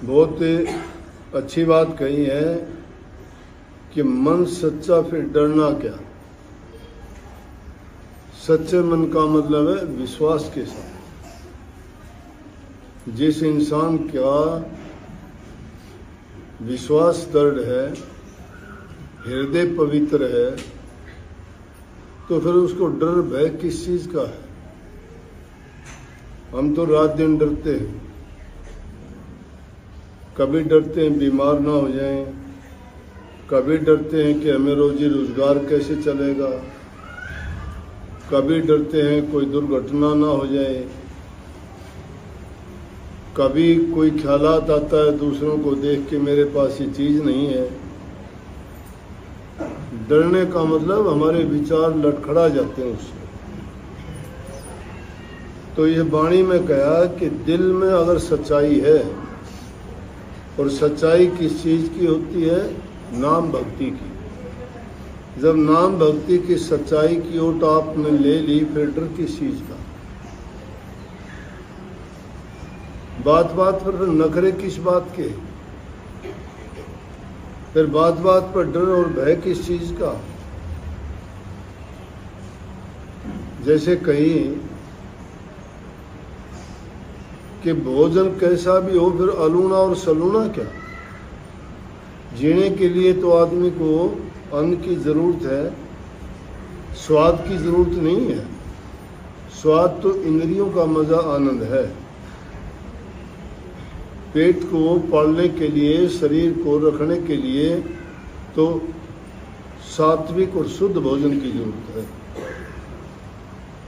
बहुत अच्छी बात कही है कि मन सच्चा फिर डरना क्या। सच्चे मन का मतलब है विश्वास के साथ। जिस इंसान का विश्वास दृढ़ है, हृदय पवित्र है, तो फिर उसको डर भय किस चीज का है। हम तो रात दिन डरते हैं। कभी डरते हैं बीमार ना हो जाएं, कभी डरते हैं कि हमें रोजी रोजगार कैसे चलेगा, कभी डरते हैं कोई दुर्घटना ना हो जाए, कभी कोई ख्यालात आता है दूसरों को देख के मेरे पास ये चीज नहीं है। डरने का मतलब हमारे विचार लड़खड़ा जाते हैं उससे। तो ये वाणी में कहा कि दिल में अगर सच्चाई है, और सच्चाई किस चीज की होती है? नाम भक्ति की। जब नाम भक्ति की सच्चाई की ओट आपने ले ली, फिर डर किस चीज का? बात बात पर नखरे किस बात के? फिर बात बात पर डर और भय किस चीज का? जैसे कहीं कि भोजन कैसा भी हो, फिर अलूना और सलूना क्या। जीने के लिए तो आदमी को अन्न की जरूरत है, स्वाद की जरूरत नहीं है। स्वाद तो इंद्रियों का मजा आनंद है। पेट को पालने के लिए, शरीर को रखने के लिए तो सात्विक और शुद्ध भोजन की जरूरत है।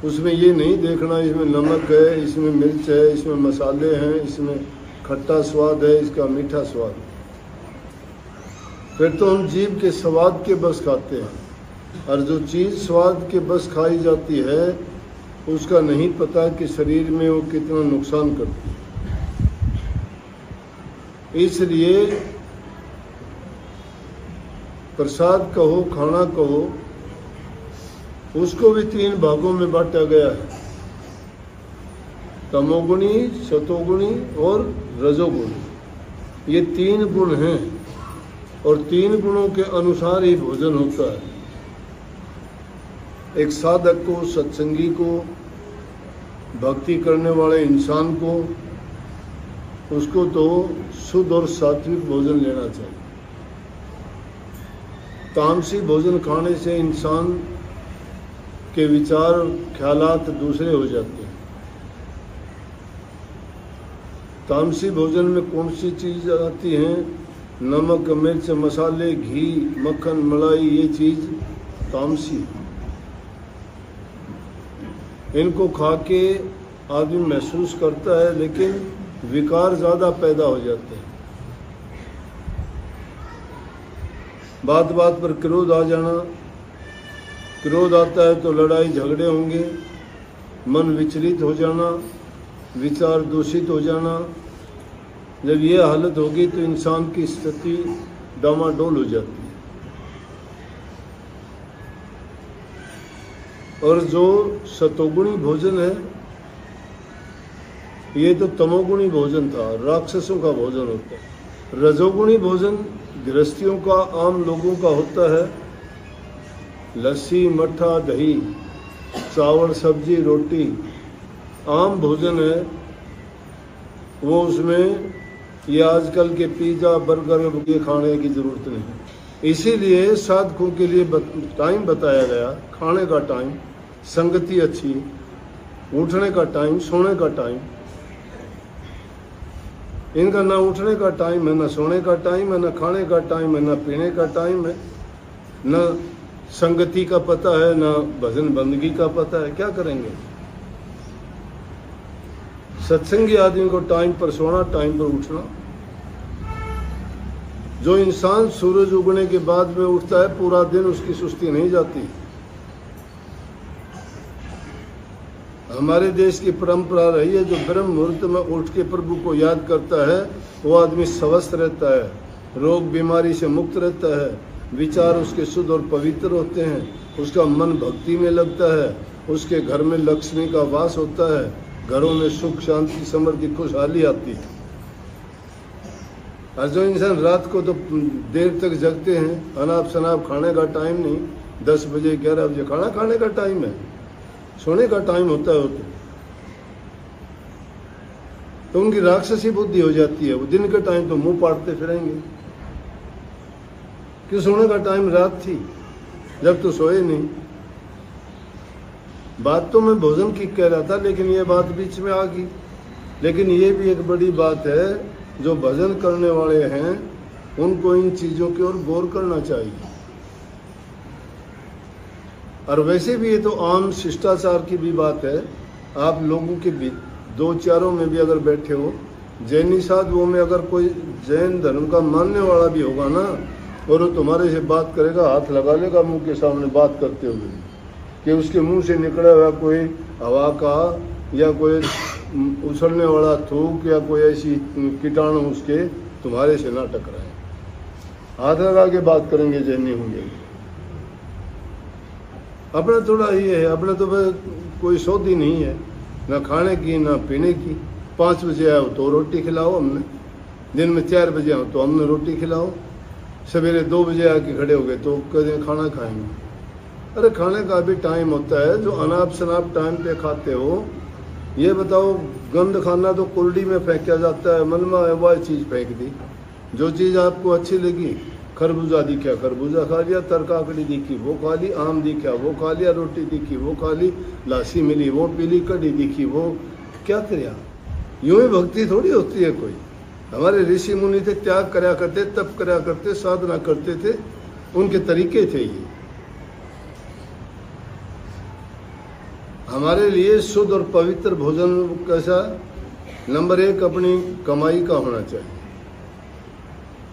उसमें ये नहीं देखना इसमें नमक है, इसमें मिर्च है, इसमें मसाले हैं, इसमें खट्टा स्वाद है, इसका मीठा स्वाद। फिर तो हम जीभ के स्वाद के बस खाते हैं, और जो चीज़ स्वाद के बस खाई जाती है उसका नहीं पता कि शरीर में वो कितना नुकसान करती है। इसलिए प्रसाद कहो, खाना कहो, उसको भी 3 भागों में बांटा गया है, तमोगुणी, सतोगुणी और रजोगुणी। ये 3 गुण हैं, और 3 गुणों के अनुसार ही भोजन होता है। एक साधक को, सत्संगी को, भक्ति करने वाले इंसान को, उसको तो शुद्ध और सात्विक भोजन लेना चाहिए। तामसी भोजन खाने से इंसान के विचार, ख्यालात दूसरे हो जाते हैं। तामसी भोजन में कौन सी चीज आती है? नमक, मिर्च, मसाले, घी, मक्खन, मलाई, ये चीज तामसी। इनको खा के आदमी महसूस करता है, लेकिन विकार ज्यादा पैदा हो जाते हैं। बात बात पर क्रोध आ जाना, क्रोध आता है तो लड़ाई झगड़े होंगे, मन विचलित हो जाना, विचार दूषित हो जाना। जब ये हालत होगी तो इंसान की स्थिति डामाडोल हो जाती है। और जो सतोगुणी भोजन है, ये तो तमोगुणी भोजन था, राक्षसों का भोजन होता है। रजोगुणी भोजन गृहस्थियों का, आम लोगों का होता है। लस्सी, मट्ठा, दही, चावल, सब्जी, रोटी आम भोजन है वो। उसमें ये आजकल के पिज़्ज़ा, बर्गर ये खाने की ज़रूरत नहीं। इसीलिए साधकों के लिए टाइम बताया गया, खाने का टाइम, संगति अच्छी, उठने का टाइम, सोने का टाइम। इनका ना उठने का टाइम है, ना सोने का टाइम है, ना खाने का टाइम है, ना पीने का टाइम है, ना संगति का पता है, ना भजन बंदगी का पता है। क्या करेंगे? सत्संगी आदमी को टाइम पर सोना, टाइम पर उठना। जो इंसान सूरज उगने के बाद में उठता है, पूरा दिन उसकी सुस्ती नहीं जाती। हमारे देश की परंपरा रही है, जो ब्रह्म मुहूर्त में उठ के प्रभु को याद करता है वो आदमी स्वस्थ रहता है, रोग बीमारी से मुक्त रहता है, विचार उसके शुद्ध और पवित्र होते हैं, उसका मन भक्ति में लगता है, उसके घर में लक्ष्मी का वास होता है, घरों में सुख, शांति, समृद्धि, खुशहाली आती है। और जो इंसान रात को तो देर तक जगते हैं, अनाप शनाप खाने का टाइम नहीं, 10 बजे 11 बजे खाना खाने का टाइम है, सोने का टाइम होता है तो उनकी राक्षसी बुद्धि हो जाती है। वो दिन के टाइम तो मुंह पाटते फिरेंगे कि सोने का टाइम रात थी, जब तो सोए नहीं। बात तो मैं भोजन की कह रहा था, लेकिन ये बात बीच में आ गई। लेकिन ये भी एक बड़ी बात है, जो भजन करने वाले हैं उनको इन चीज़ों की ओर गौर करना चाहिए। और वैसे भी ये तो आम शिष्टाचार की भी बात है। आप लोगों के भी दो चारों में भी अगर बैठे हो, जैनी साधुओं में अगर कोई जैन धर्म का मानने वाला भी होगा ना, और वो तुम्हारे से बात करेगा, हाथ लगा लेगा मुंह के सामने बात करते हुए कि उसके मुंह से निकला हुआ कोई हवा का या कोई उछलने वाला थूक या कोई ऐसी कीटाणु उसके तुम्हारे से ना टकराए, हाथ लगा के बात करेंगे जैनी होंगे। अपना थोड़ा ये है, अपना तो कोई सौदी नहीं है, ना खाने की ना पीने की। 5 बजे आओ तो रोटी खिलाओ हमने, दिन में 4 बजे आओ तो हमने रोटी खिलाओ, सवेरे 2 बजे आके खड़े हो गए तो कभी खाना खाएंगे। अरे खाने का भी टाइम होता है, जो अनाप शनाप टाइम पे खाते हो। ये बताओ, गंद खाना तो कुल्डी में फेंका जाता है, मन में वह चीज़ फेंक दी। जो चीज़ आपको अच्छी लगी, खरबूजा दिखा खरबूजा खा लिया, तरकाकड़ी दिखी वो खा ली, आम दिखा वो खा लिया, रोटी दिखी वो खा ली, लासी मिली वो पी ली, कड़ी दिखी वो क्या करे। यूं ही भक्ति थोड़ी होती है कोई। हमारे ऋषि मुनि थे, त्याग करया करते, तप करया करते, साधना करते थे, उनके तरीके थे ये। हमारे लिए शुद्ध और पवित्र भोजन कैसा? नंबर 1 अपनी कमाई का होना चाहिए।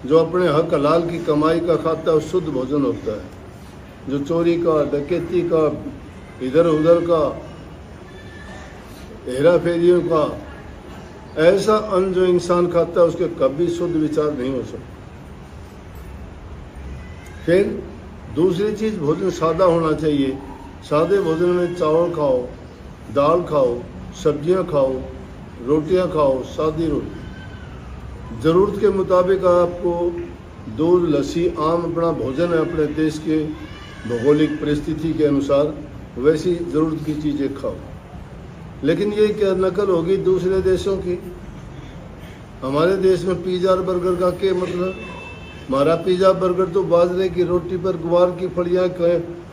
जो अपने हक हलाल की कमाई का खाता है वो शुद्ध भोजन होता है। जो चोरी का, डकैती का, इधर उधर का, हेरा फेरियों का ऐसा अन्न जो इंसान खाता है उसके कभी शुद्ध विचार नहीं हो सकते। फिर दूसरी चीज, भोजन सादा होना चाहिए। सादे भोजन में चावल खाओ, दाल खाओ, सब्जियां खाओ, रोटियां खाओ, सादी रोटी। ज़रूरत के मुताबिक आपको दूध, लस्सी, आम अपना भोजन है अपने देश के भौगोलिक परिस्थिति के अनुसार, वैसी ज़रूरत की चीज़ें खाओ। लेकिन ये क्या नकल होगी दूसरे देशों की? हमारे देश में पिज़्ज़ा और बर्गर का क्या मतलब? हमारा पिज़्ज़ा बर्गर तो बाजरे की रोटी पर ग्वार की फलियाँ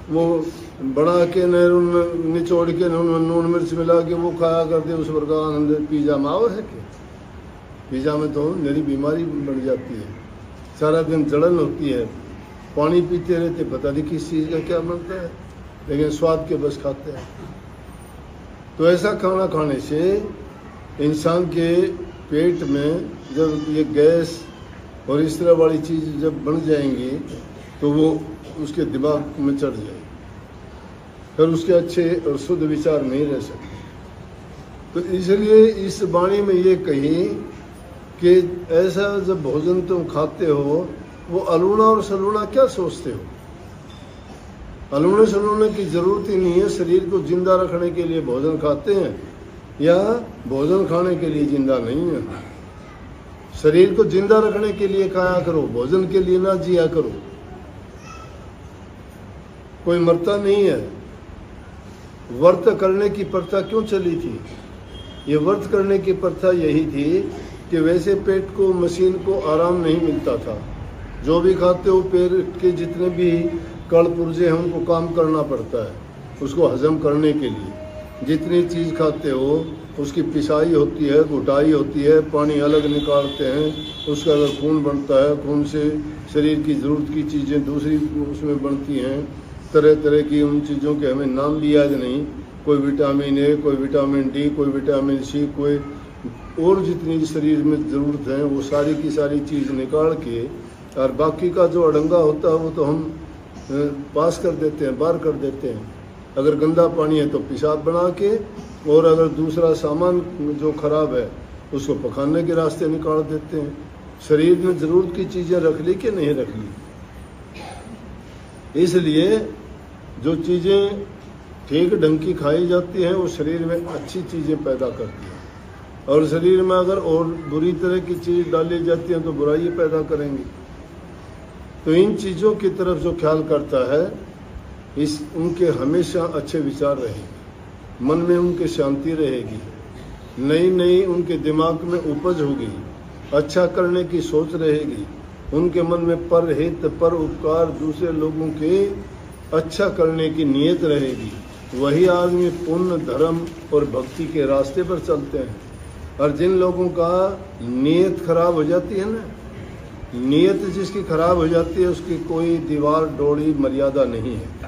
वो बना के निचोड़ के नून मिर्च मिला के वो खाया करते, उस पर का आनंद पिज़्ज़ा में आओ है क्या? पिज़्ज़ा में तो मेरी बीमारी बढ़ जाती है, सारा दिन जलन होती है, पानी पीते रहते, पता नहीं किस चीज़ का क्या बनता है, लेकिन स्वाद के बस खाते हैं। तो ऐसा खाना खाने से इंसान के पेट में जब ये गैस और इस तरह वाली चीज़ जब बन जाएंगी तो वो उसके दिमाग में चढ़ जाएगी, फिर उसके अच्छे और शुद्ध विचार नहीं रह सकते। तो इसलिए इस वाणी में ये कही कि ऐसा जब भोजन तुम खाते हो, वो अलूना और सलूना क्या सोचते हो? अलूने सलूने की जरूरत ही नहीं है। शरीर को जिंदा रखने के लिए भोजन खाते हैं या भोजन खाने के लिए जिंदा नहीं है। शरीर को जिंदा रखने के लिए खाया करो, भोजन के लिए ना जिया करो। कोई मरता नहीं है। व्रत करने की प्रथा क्यों चली थी? ये व्रत करने की प्रथा यही थी कि वैसे पेट को, मशीन को आराम नहीं मिलता था। जो भी खाते हो पेट के जितने भी कण पुर्जे हैं उनको काम करना पड़ता है उसको हजम करने के लिए। जितनी चीज़ खाते हो उसकी पिसाई होती है, घुटाई होती है, पानी अलग निकालते हैं, उसका अगर खून बनता है, खून से शरीर की ज़रूरत की चीज़ें दूसरी उसमें बनती हैं। तरह तरह की उन चीज़ों के हमें नाम भी याद नहीं, कोई विटामिन ए, कोई विटामिन डी, कोई विटामिन सी, कोई और जितनी शरीर में ज़रूरत है वो सारी की सारी चीज़ निकाल के, और बाकी का जो अड़ंगा होता है वो तो हम पास कर देते हैं, बाहर कर देते हैं। अगर गंदा पानी है तो पेशाब बना के, और अगर दूसरा सामान जो खराब है उसको पखाने के रास्ते निकाल देते हैं। शरीर में ज़रूरत की चीज़ें रख ली कि नहीं रख ली? इसलिए जो चीज़ें ठीक ढंग की खाई जाती हैं वो शरीर में अच्छी चीज़ें पैदा करती हैं। और शरीर में अगर और बुरी तरह की चीज़ डाली जाती है तो बुराई पैदा करेंगी। तो इन चीज़ों की तरफ जो ख्याल करता है उनके हमेशा अच्छे विचार रहेंगे, मन में उनके शांति रहेगी, नई नई उनके दिमाग में उपज होगी, अच्छा करने की सोच रहेगी, उनके मन में परहित पर उपकार दूसरे लोगों के अच्छा करने की नीयत रहेगी। वही आदमी पुण्य धर्म और भक्ति के रास्ते पर चलते हैं। और जिन लोगों का नीयत खराब हो जाती है ना, नीयत जिसकी खराब हो जाती है उसकी कोई दीवार डोरी मर्यादा नहीं है।